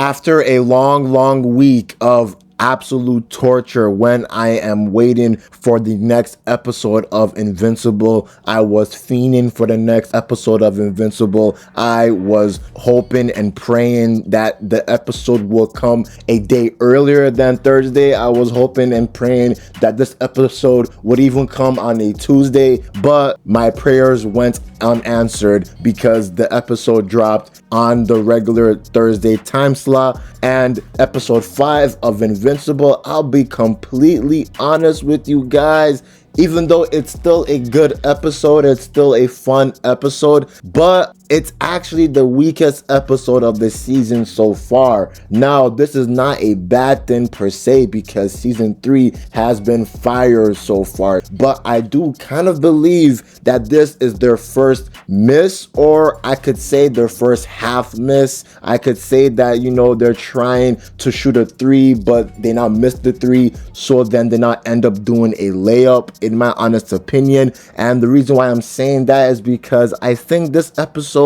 After a long week of absolute torture when I am waiting for the next episode of Invincible. I was fiending for the next episode of Invincible. I was hoping and praying that the episode will come a day earlier than Thursday. I was hoping and praying that this episode would even come on a Tuesday, but my prayers went unanswered because the episode dropped on the regular Thursday time slot. And episode 5 of Invincible, I'll be completely honest with you guys, even though it's still a good episode, it's still a fun episode, but it's actually the weakest episode of the season so far. Now, this is not a bad thing per se because season 3 has been fire so far, but I do kind of believe that this is their first miss, or I could say their first half miss. I could say that, they're trying to shoot a 3, but they now missed the 3, so then they now end up doing a layup, in my honest opinion. And the reason why I'm saying that is because I think this episode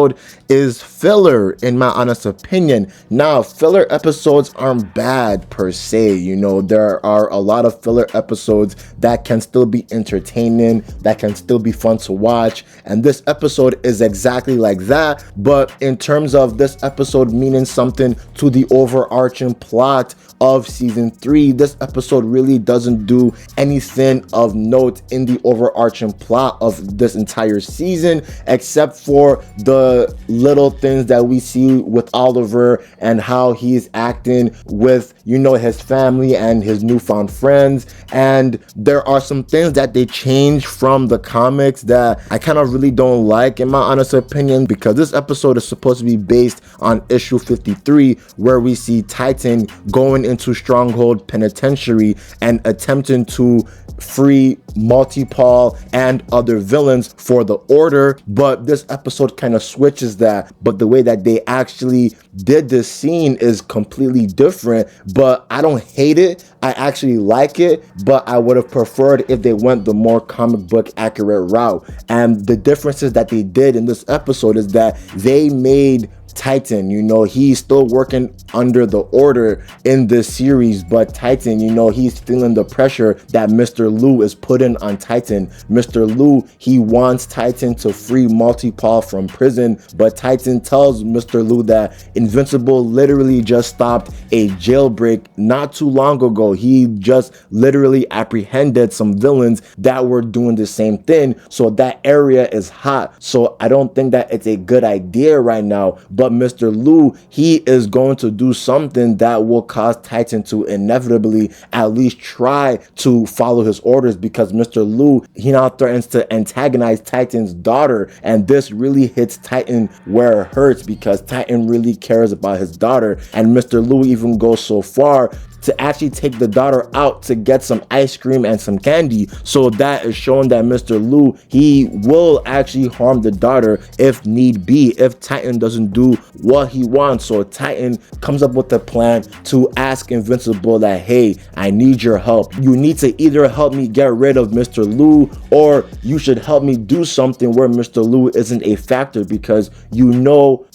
is filler, in my honest opinion. Now, filler episodes aren't bad per se. There are a lot of filler episodes that can still be entertaining, that can still be fun to watch, and this episode is exactly like that. But in terms of this episode meaning something to the overarching plot of season 3, this episode really doesn't do anything of note in the overarching plot of this entire season, except for the little things that we see with Oliver and how he's acting with, his family and his newfound friends. And there are some things that they change from the comics that I kind of really don't like, in my honest opinion, because this episode is supposed to be based on issue 53, where we see Titan going into Stronghold Penitentiary and attempting to free Multipol and other villains for the Order. But this episode kind of switches that, but the way that they actually did this scene is completely different. But I don't hate it, I actually like it, but I would have preferred if they went the more comic book accurate route. And the differences that they did in this episode is that they made Titan, he's still working under the Order in this series, but Titan, he's feeling the pressure that Mr. Liu is putting on Titan. Mr. Liu, he wants Titan to free Multipol from prison, but Titan tells Mr. Liu that Invincible literally just stopped a jailbreak not too long ago. He just literally apprehended some villains that were doing the same thing, so that area is hot. So I don't think that it's a good idea right now, but Mr. Liu, he is going to do something that will cause Titan to inevitably at least try to follow his orders, because Mr. Liu, he now threatens to antagonize Titan's daughter, and this really hits Titan where it hurts, because Titan really cares about his daughter. And Mr. Liu even goes so far to actually take the daughter out to get some ice cream and some candy. So that is showing that Mr. Liu, he will actually harm the daughter if need be, if Titan doesn't do what he wants. So Titan comes up with a plan to ask Invincible that, hey, I need your help. You need to either help me get rid of Mr. Liu, or you should help me do something where Mr. Liu isn't a factor, because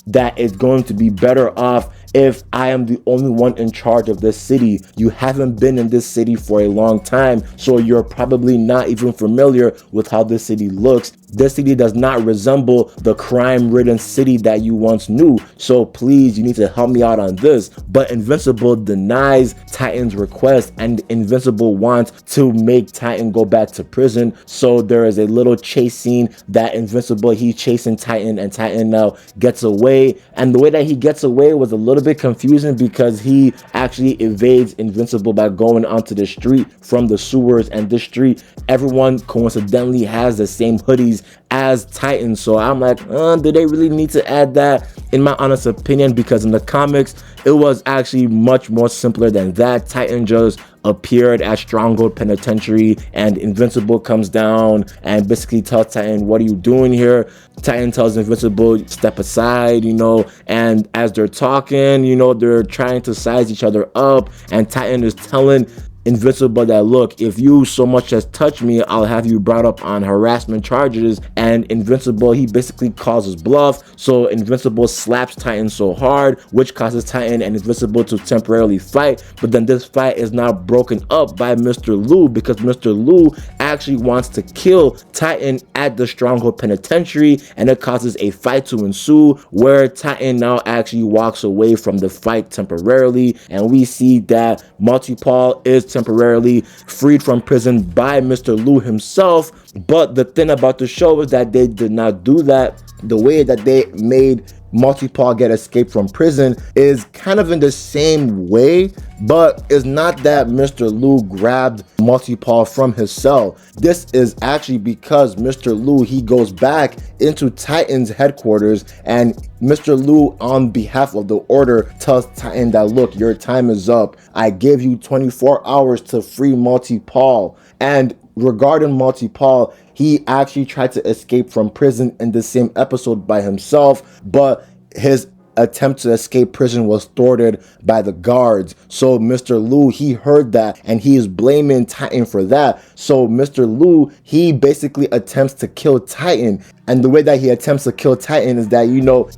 that it's going to be better off if I am the only one in charge of this city. You haven't been in this city for a long time, so you're probably not even familiar with how this city looks. This city does not resemble the crime-ridden city that you once knew. So please, you need to help me out on this. But Invincible denies Titan's request, and Invincible wants to make Titan go back to prison. So there is a little chase scene that Invincible, he's chasing Titan, and Titan now gets away. And the way that he gets away was a little bit confusing, because he actually evades Invincible by going onto the street from the sewers, and this street, everyone coincidentally has the same hoodies as Titan. So I'm like, do they really need to add that? In my honest opinion, because in the comics, it was actually much more simpler than that. Titan just appeared at Stronghold Penitentiary, and Invincible comes down and basically tells Titan, what are you doing here? Titan tells Invincible, step aside, and as they're talking, they're trying to size each other up, and Titan is telling Invincible that, look, if you so much as touch me, I'll have you brought up on harassment charges. And Invincible, he basically calls his bluff. So Invincible slaps Titan so hard, which causes Titan and Invincible to temporarily fight. But then this fight is now broken up by Mr. Lu, because Mr. Lu actually wants to kill Titan at the Stronghold Penitentiary, and it causes a fight to ensue where Titan now actually walks away from the fight temporarily, and we see that Multi-Paul is temporarily freed from prison by Mr. Lu himself. But the thing about the show is that they did not do that. The way that they made Multi-Paul get escaped from prison is kind of in the same way, but it's not that Mr. Lu grabbed Multi-Paul from his cell. This is actually because Mr. Lu, he goes back into Titan's headquarters, and Mr. Lu, on behalf of the Order, tells Titan that, look, your time is up. I give you 24 hours to free Multi-Paul. And regarding Multi-Paul, he actually tried to escape from prison in the same episode by himself, but his attempt to escape prison was thwarted by the guards. So Mr. Lu, he heard that, and he is blaming Titan for that. So Mr. Lu, he basically attempts to kill Titan. And the way that he attempts to kill Titan is that,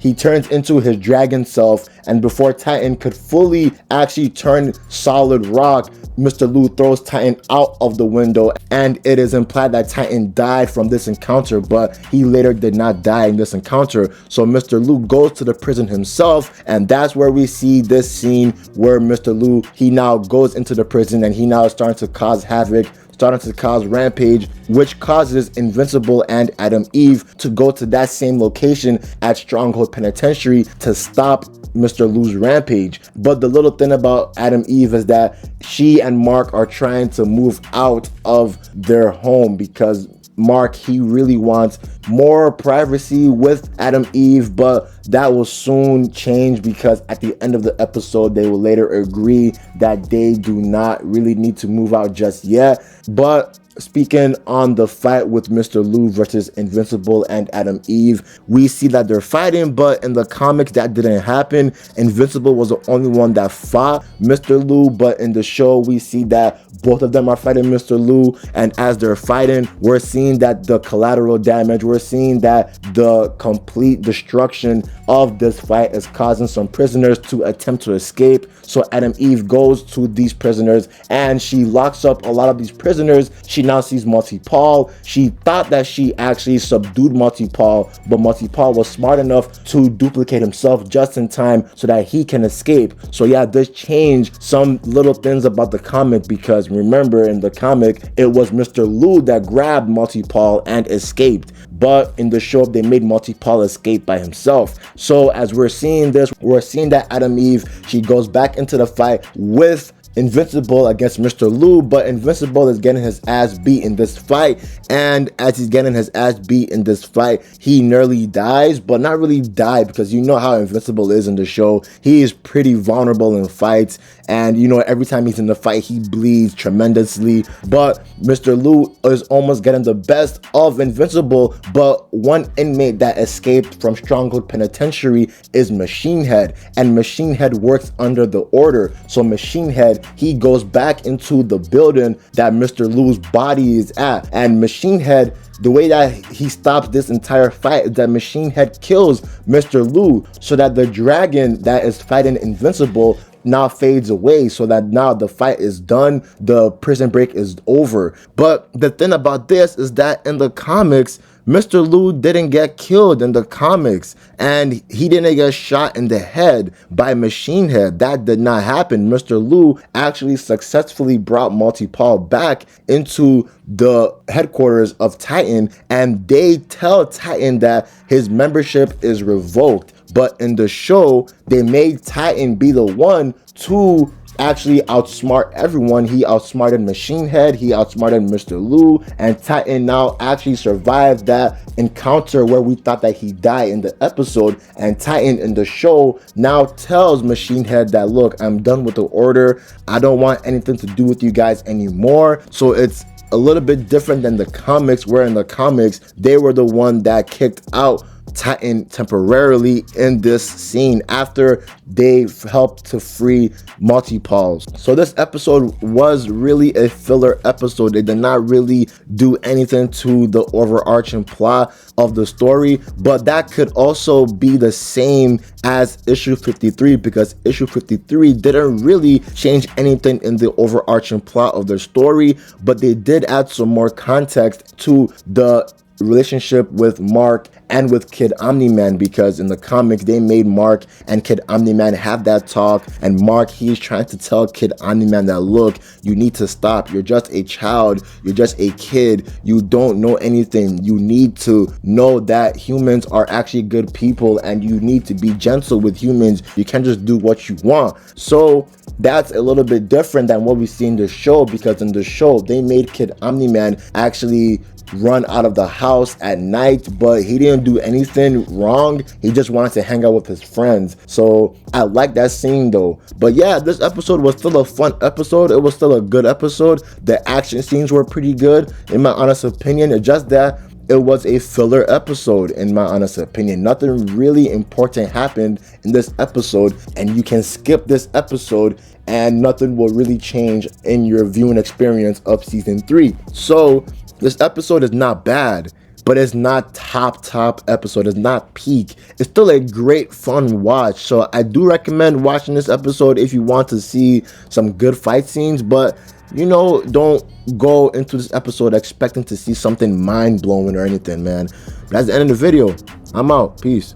he turns into his dragon self, and before Titan could fully actually turn solid rock, Mr. Lu throws Titan out of the window, and it is implied that Titan died from this encounter, but he later did not die in this encounter. So Mr. Lu goes to the prison himself, and that's where we see this scene where Mr. Lu, he now goes into the prison, and he now is starting to cause havoc, starting to cause rampage, which causes Invincible and Adam Eve to go to that same location at Stronghold Penitentiary to stop Mr. Lu's rampage. But the little thing about Adam Eve is that she and Mark are trying to move out of their home, because Mark, he really wants more privacy with Adam Eve, but that will soon change, because at the end of the episode they will later agree that they do not really need to move out just yet. But speaking on the fight with Mr. Lu versus Invincible and Adam Eve, we see that they're fighting, but in the comics that didn't happen. Invincible was the only one that fought Mr. Lu, but in the show we see that both of them are fighting Mr. Lu, and as they're fighting, we're seeing that the collateral damage, we're seeing that the complete destruction of this fight is causing some prisoners to attempt to escape. So Adam Eve goes to these prisoners, and she locks up a lot of these prisoners. She now sees Multi-Paul. She thought that she actually subdued Multi-Paul, but Multi-Paul was smart enough to duplicate himself just in time so that he can escape. So yeah, this changed some little things about the comic, because remember, in the comic, it was Mr. Lu that grabbed Multi-Paul and escaped. But in the show, they made Multi-Paul escape by himself. So as we're seeing this, we're seeing that Adam Eve, she goes back into the fight with Invincible against Mr. Lu, but Invincible is getting his ass beat in this fight, and as he's getting his ass beat in this fight, he nearly dies, but not really die, because you know how Invincible is in the show. He is pretty vulnerable in fights, and every time he's in the fight, he bleeds tremendously. But Mr. Lu is almost getting the best of Invincible, but one inmate that escaped from Stronghold Penitentiary is Machine Head, and Machine Head works under the Order. So Machine Head, he goes back into the building that Mr. Lu's body is at, and Machine Head, the way that he stops this entire fight is that Machine Head kills Mr. Lu, so that the dragon that is fighting Invincible now fades away, so that now the fight is done, the prison break is over. But the thing about this is that in the comics, Mr. Lu didn't get killed in the comics, and he didn't get shot in the head by Machine Head. That did not happen. Mr. Lu actually successfully brought Multi-Paul back into the headquarters of Titan, and they tell Titan that his membership is revoked. But in the show, they made Titan be the one to actually outsmart everyone. He outsmarted Machine Head, he outsmarted Mr. Lu, and Titan now actually survived that encounter where we thought that he died in the episode. And Titan in the show now tells Machine Head that, look, I'm done with the Order, I don't want anything to do with you guys anymore. So it's a little bit different than the comics, where in the comics they were the one that kicked out Titan temporarily in this scene after they helped to free Multipulse. So this episode was really a filler episode. They did not really do anything to the overarching plot of the story, but that could also be the same as issue 53, because issue 53 didn't really change anything in the overarching plot of the story, but they did add some more context to the relationship with Mark and with Kid Omni-Man, because in the comics they made Mark and Kid Omni-Man have that talk, and Mark, he's trying to tell Kid Omni-Man that, look, you need to stop, you're just a child, you're just a kid, you don't know anything, you need to know that humans are actually good people and you need to be gentle with humans, you can't just do what you want. So that's a little bit different than what we see in the show, because in the show they made Kid Omni-Man actually run out of the house at night, but he didn't do anything wrong, he just wanted to hang out with his friends. So I like that scene though. But yeah, this episode was still a fun episode, it was still a good episode, the action scenes were pretty good in my honest opinion. It's just that it was a filler episode in my honest opinion. Nothing really important happened in this episode, and you can skip this episode and nothing will really change in your viewing experience of season 3. So this episode is not bad, but it's not top episode, it's not peak. It's still a great fun watch. So I do recommend watching this episode if you want to see some good fight scenes, but you know, don't go into this episode expecting to see something mind-blowing or anything, man. That's the end of the video. I'm out. Peace.